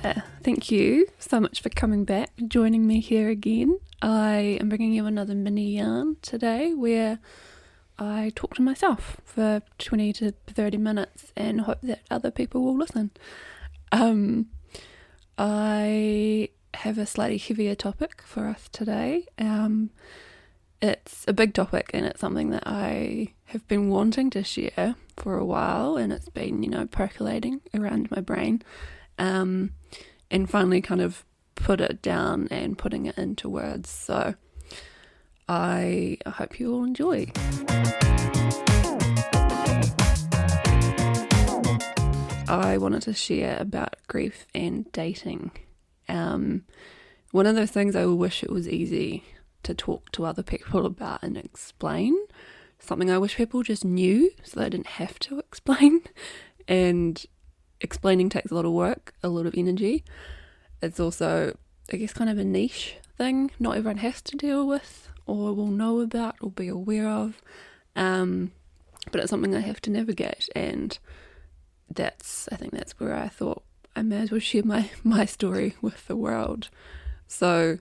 Yeah, thank you so much for coming back, joining me here again. I am bringing you another mini yarn today where I talk to myself for 20 to 30 minutes and hope that other people will listen. I have a slightly heavier topic for us today. It's a big topic and it's something that I have been wanting to share for a while, and it's been, percolating around my brain. And finally kind of put it down and putting it into words. So I hope you all enjoy. I wanted to share about grief and dating. One of those things I wish it was easy to talk to other people about and explain. Something I wish people just knew so they didn't have to explain. And explaining takes a lot of work, a lot of energy. It's also, I guess, kind of a niche thing not everyone has to deal with or will know about or be aware of. But it's something I have to navigate, and I think that's where I thought I may as well share my story with the world. So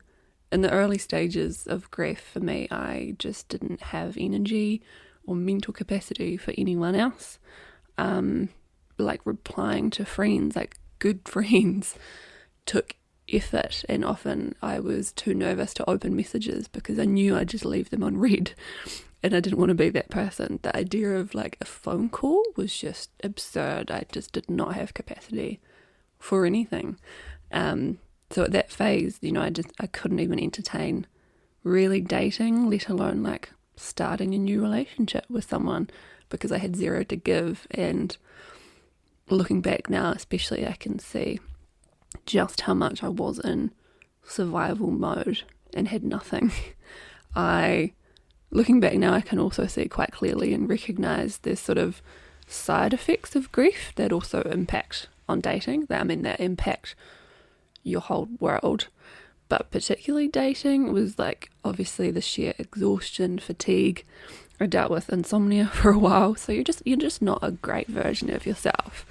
in the early stages of grief for me, I just didn't have energy or mental capacity for anyone else. Like replying to friends, like good friends, took effort, and often I was too nervous to open messages because I knew I'd just leave them unread, and I didn't want to be that person. The idea of like a phone call was just absurd. I just did not have capacity for anything. So at that phase, I couldn't even entertain really dating, let alone like starting a new relationship with someone, because I had zero to give. And looking back now, especially, I can see just how much I was in survival mode and had nothing. Looking back now, I can also see quite clearly and recognise there's sort of side effects of grief that also impact on dating. That impact your whole world. But particularly dating was like obviously the sheer exhaustion, fatigue. I dealt with insomnia for a while, so you're just not a great version of yourself.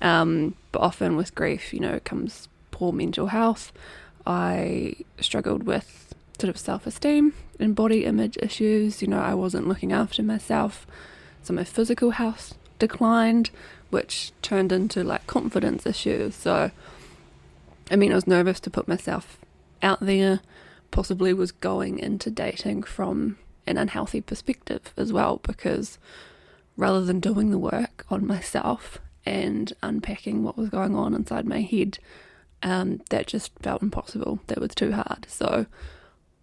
But often with grief, comes poor mental health. I struggled with sort of self-esteem and body image issues. I wasn't looking after myself, so my physical health declined, which turned into like confidence issues. So I was nervous to put myself out there, possibly was going into dating from an unhealthy perspective as well, because rather than doing the work on myself and unpacking what was going on inside my head, that just felt impossible. That was too hard. So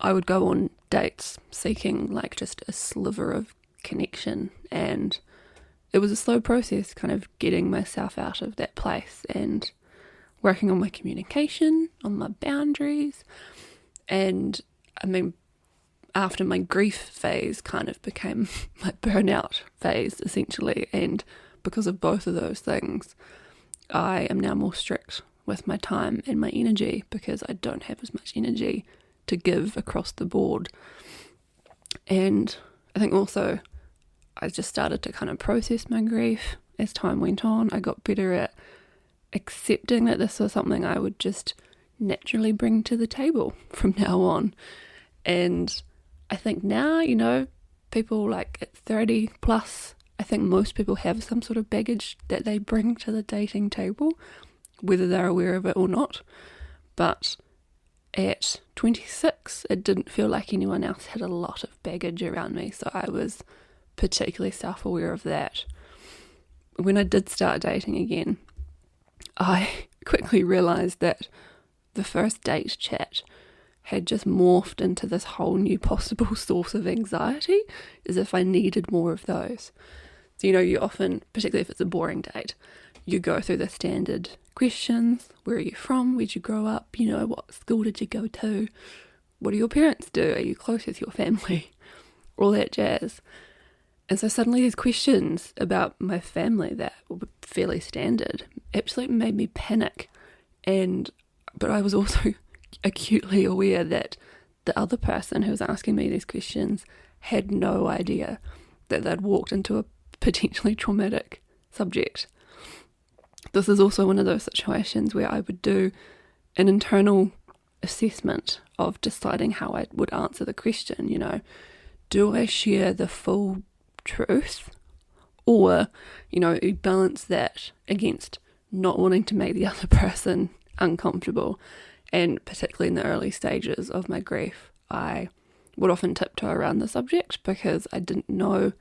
I would go on dates seeking like just a sliver of connection, and it was a slow process kind of getting myself out of that place and working on my communication, on my boundaries. And after my grief phase kind of became my burnout phase essentially, and because of both of those things, I am now more strict with my time and my energy, because I don't have as much energy to give across the board. And I think also I just started to kind of process my grief as time went on. I got better at accepting that this was something I would just naturally bring to the table from now on. And I think now, people like at 30 plus, I think most people have some sort of baggage that they bring to the dating table, whether they're aware of it or not. But at 26, it didn't feel like anyone else had a lot of baggage around me, so I was particularly self-aware of that. When I did start dating again, I quickly realised that the first date chat had just morphed into this whole new possible source of anxiety, as if I needed more of those. So, you often, particularly if it's a boring date, you go through the standard questions. Where are you from? Where'd you grow up? What school did you go to? What do your parents do? Are you close with your family? All that jazz. And so suddenly these questions about my family that were fairly standard absolutely made me panic. But I was also acutely aware that the other person who was asking me these questions had no idea that they'd walked into a potentially traumatic subject. this is also one of those situations where I would do an internal assessment of deciding how I would answer the question, do I share the full truth, or, you balance that against not wanting to make the other person uncomfortable. And particularly in the early stages of my grief, I would often tiptoe around the subject because I didn't know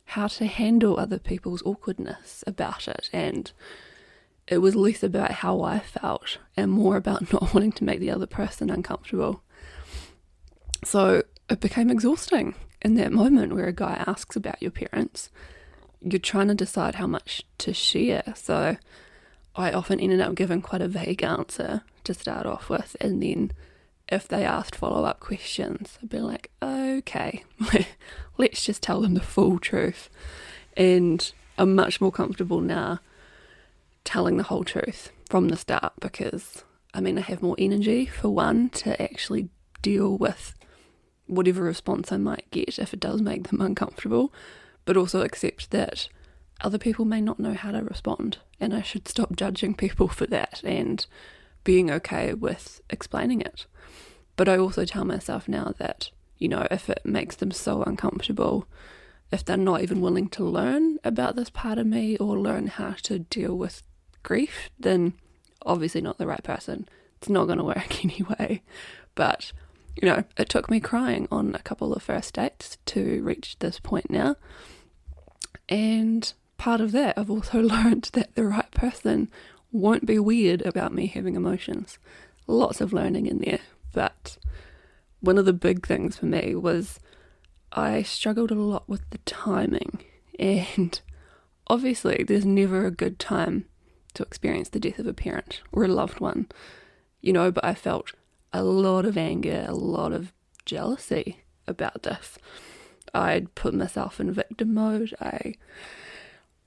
how to handle other people's awkwardness about it, and it was less about how I felt and more about not wanting to make the other person uncomfortable. So it became exhausting in that moment where a guy asks about your parents. You're trying to decide how much to share. So I often ended up giving quite a vague answer to start off with. And then if they asked follow-up questions, I'd be like, okay, let's just tell them the full truth. And I'm much more comfortable now telling the whole truth from the start because, I have more energy, for one, to actually deal with whatever response I might get if it does make them uncomfortable, but also accept that other people may not know how to respond, and I should stop judging people for that and being okay with explaining it. But I also tell myself now that, if it makes them so uncomfortable, if they're not even willing to learn about this part of me or learn how to deal with grief, then obviously not the right person. It's not going to work anyway. But, it took me crying on a couple of first dates to reach this point now. And part of that, I've also learned that the right person won't be weird about me having emotions. Lots of learning in there. But one of the big things for me was I struggled a lot with the timing. And obviously there's never a good time to experience the death of a parent or a loved one, but I felt a lot of anger, a lot of jealousy about this. I'd put myself in victim mode. I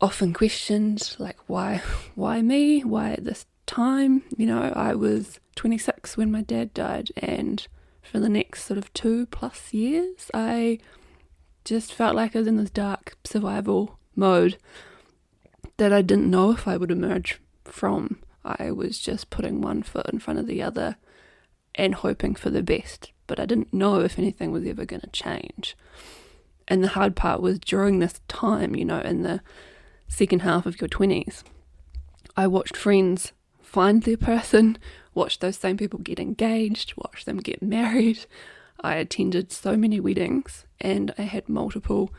often questioned, why me? Why at this time? I was 26 when my dad died, and for the next sort of 2+ years, I just felt like I was in this dark survival mode that I didn't know if I would emerge from. I was just putting one foot in front of the other and hoping for the best, but I didn't know if anything was ever going to change. And the hard part was during this time, in the second half of your 20s, I watched friends find their person, watched those same people get engaged, watched them get married. I attended so many weddings and I had multiple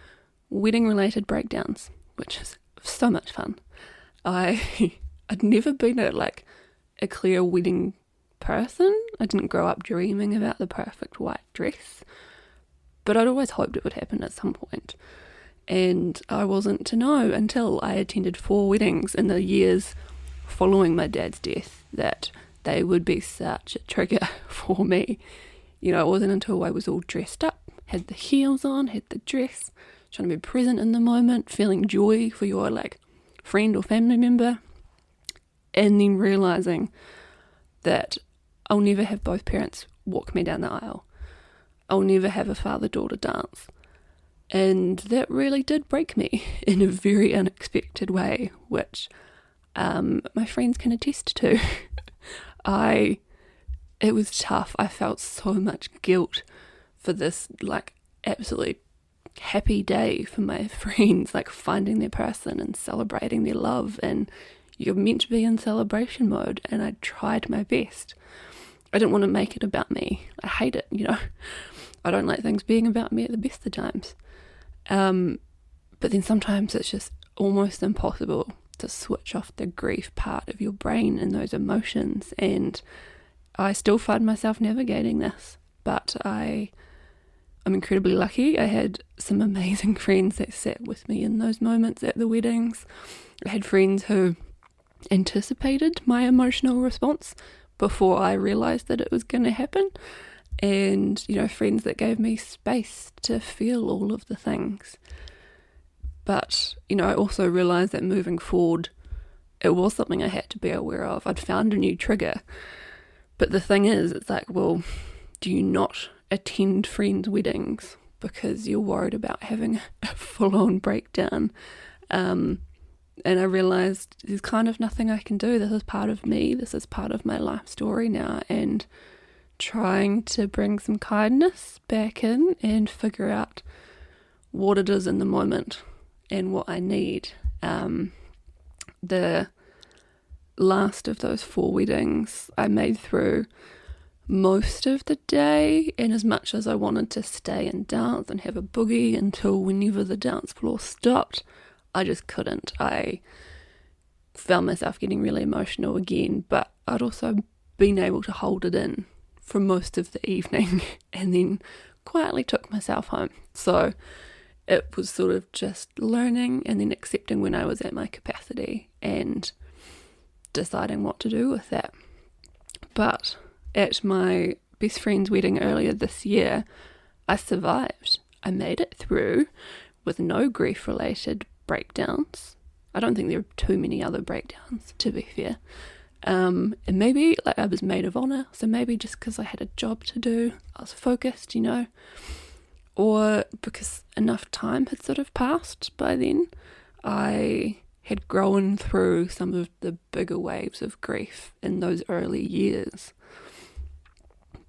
wedding-related breakdowns, which is so much fun. I'd never been a clear wedding person. I didn't grow up dreaming about the perfect white dress, but I'd always hoped it would happen at some point. And I wasn't to know until I attended 4 weddings in the years following my dad's death that they would be such a trigger for me. It wasn't until I was all dressed up, had the heels on, had the dress, trying to be present in the moment, feeling joy for your friend or family member, and then realizing that I'll never have both parents walk me down the aisle. I'll never have a father-daughter dance. And that really did break me in a very unexpected way, which my friends can attest to. It was tough. I felt so much guilt for this absolutely happy day for my friends, finding their person and celebrating their love, and you're meant to be in celebration mode, and I tried my best. I didn't want to make it about me. I hate it, I don't like things being about me at the best of times. But then sometimes it's just almost impossible to switch off the grief part of your brain and those emotions, and I still find myself navigating this, but I'm incredibly lucky. I had some amazing friends that sat with me in those moments at the weddings. I had friends who anticipated my emotional response before I realised that it was going to happen, and friends that gave me space to feel all of the things. But I also realised that moving forward, it was something I had to be aware of. I'd found a new trigger, but the thing is, it's well, do you not attend friends' weddings because you're worried about having a full-on breakdown? And I realized there's kind of nothing I can do. This is part of me. This is part of my life story now. And trying to bring some kindness back in and figure out what it is in the moment and what I need. The last of those 4 weddings I made through most of the day, and as much as I wanted to stay and dance and have a boogie until whenever the dance floor stopped, I just couldn't. I found myself getting really emotional again, but I'd also been able to hold it in for most of the evening and then quietly took myself home. So it was sort of just learning and then accepting when I was at my capacity and deciding what to do with that. But at my best friend's wedding earlier this year, I survived. I made it through with no grief-related breakdowns. I don't think there were too many other breakdowns, to be fair. And maybe I was maid of honour, so maybe just because I had a job to do, I was focused, or because enough time had sort of passed by then. I had grown through some of the bigger waves of grief in those early years.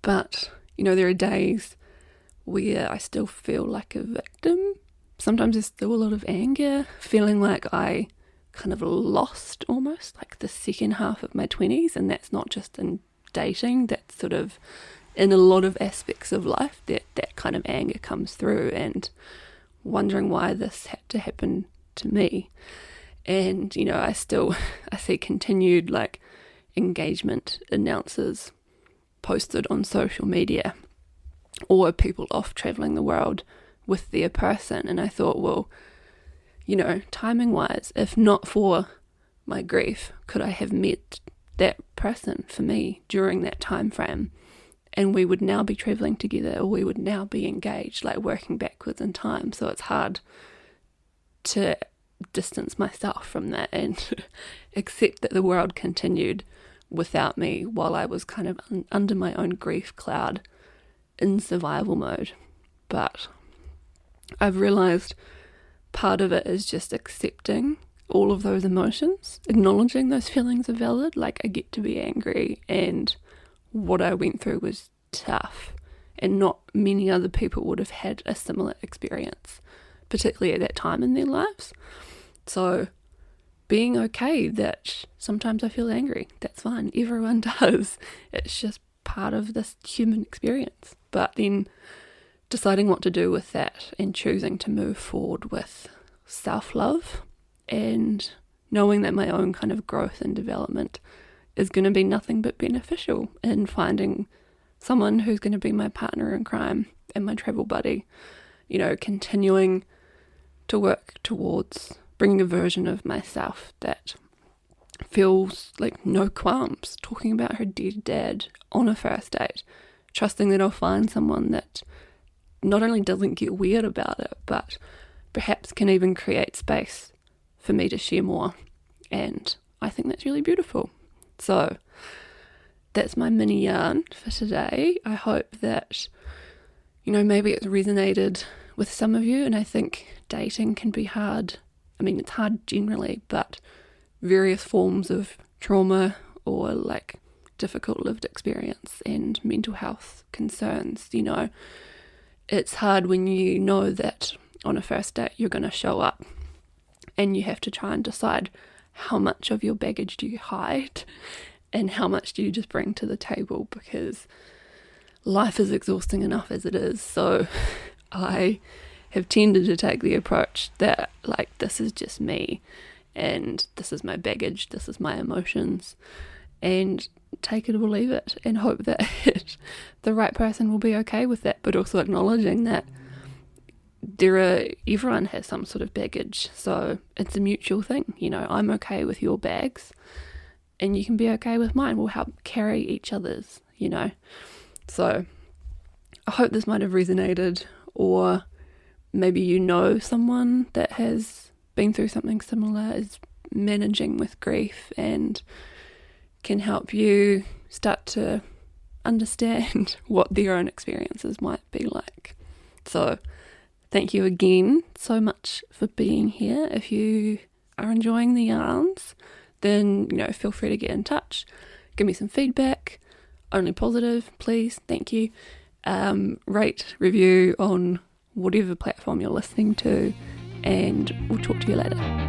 But, there are days where I still feel like a victim. Sometimes there's still a lot of anger, feeling like I kind of lost almost like the second half of my 20s, and that's not just in dating, that's sort of in a lot of aspects of life that kind of anger comes through, and wondering why this had to happen to me. And I see continued engagement announcers posted on social media, or people off traveling the world with their person, and I thought, well, timing wise, if not for my grief, could I have met that person for me during that time frame, and we would now be traveling together, or we would now be engaged, working backwards in time. So it's hard to distance myself from that and accept that the world continued without me while I was kind of under my own grief cloud in survival mode. But I've realized part of it is just accepting all of those emotions, acknowledging those feelings are valid. I get to be angry, and what I went through was tough, and not many other people would have had a similar experience, particularly at that time in their lives. So being okay that sometimes I feel angry, that's fine, everyone does. It's just part of this human experience. But then deciding what to do with that and choosing to move forward with self-love and knowing that my own kind of growth and development is going to be nothing but beneficial in finding someone who's going to be my partner in crime and my travel buddy, continuing to work towards bringing a version of myself that feels like no qualms talking about her dead dad on a first date, trusting that I'll find someone that not only doesn't get weird about it, but perhaps can even create space for me to share more. And I think that's really beautiful. So that's my mini yarn for today. I hope that, maybe it's resonated with some of you. And I think dating can be hard. I mean, it's hard generally, but various forms of trauma or difficult lived experience and mental health concerns, it's hard when you know that on a first date you're going to show up and you have to try and decide how much of your baggage do you hide and how much do you just bring to the table, because life is exhausting enough as it is. So I have tended to take the approach that this is just me and this is my baggage, this is my emotions, and take it or leave it and hope that the right person will be okay with that, but also acknowledging that everyone has some sort of baggage, so it's a mutual thing. I'm okay with your bags and you can be okay with mine. We'll help carry each other's, So I hope this might have resonated, or maybe someone that has been through something similar, is managing with grief, and can help you start to understand what their own experiences might be like. So thank you again so much for being here. If you are enjoying the yarns, then, feel free to get in touch. Give me some feedback, only positive, please, thank you. Rate, review on whatever platform you're listening to, and we'll talk to you later.